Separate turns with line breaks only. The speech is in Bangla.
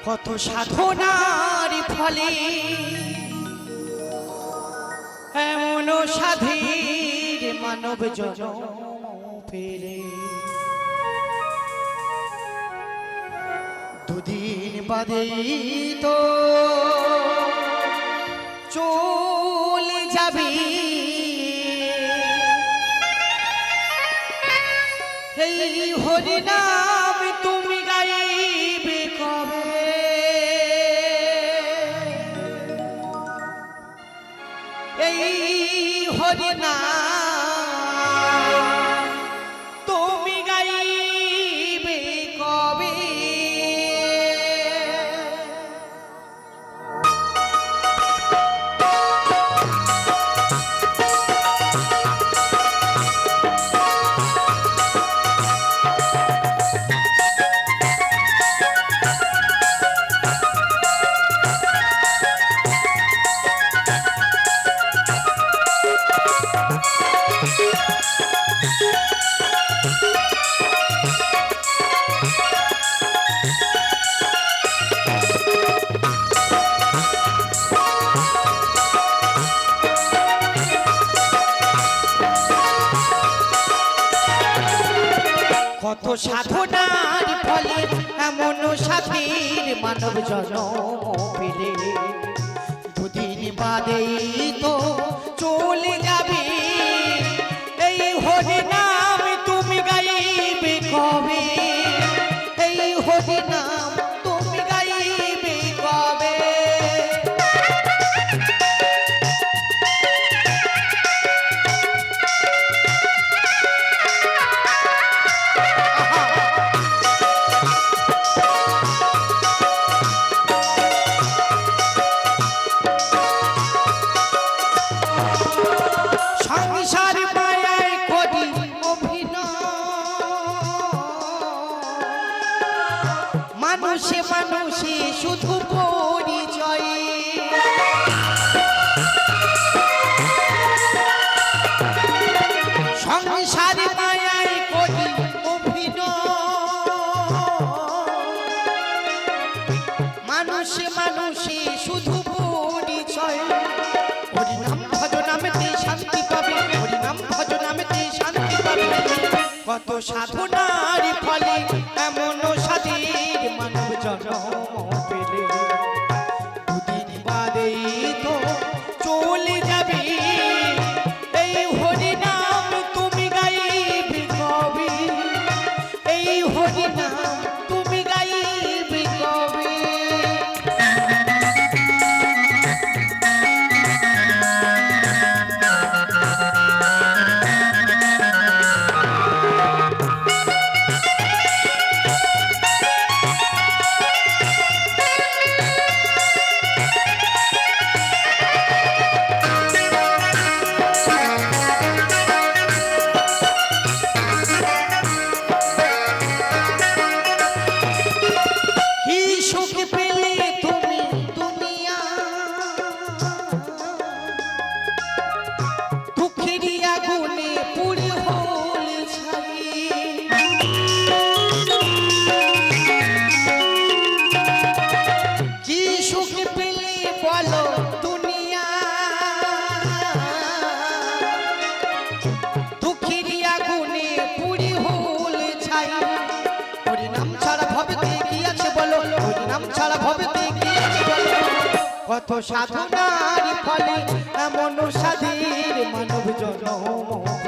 কত সাধনার ফলে এমন সাধীর মানব জন্ম পেলে দুদিন বাদে তো চলে যাবি এই হরি নাম তুমি গাইবে কবে এই হরি নাম তুমি গাইবে কবে কত সাধনার ফলে এমন সাধীর মানব জন্ম পেলে দুদিন বাদেই তো চলে যাবে এই হরি নাম তুমি গাইবে কবে এই হরি নাম তুমি গাইবে কবে মানুষে মানুষে শুধু পরিচয় সংসারে মায়ায় করি অভিনয় মানুষে মানুষে শুধু পরিচয় হরিনাম ভজনামেতে শান্তি পাবে হরিনাম ভজনামেতে শান্তি পাবে কত সাধনার ফলে এমন সাধীর মানব জন্ম পেলে দুদিন বাদেই তো চলে যাবে এই হরি নাম তুমি গাইবে কবে এই হরি নাম তুমি গাইবে কবে কত সাধনার ফলে এমন সাধীর মানব জন্ম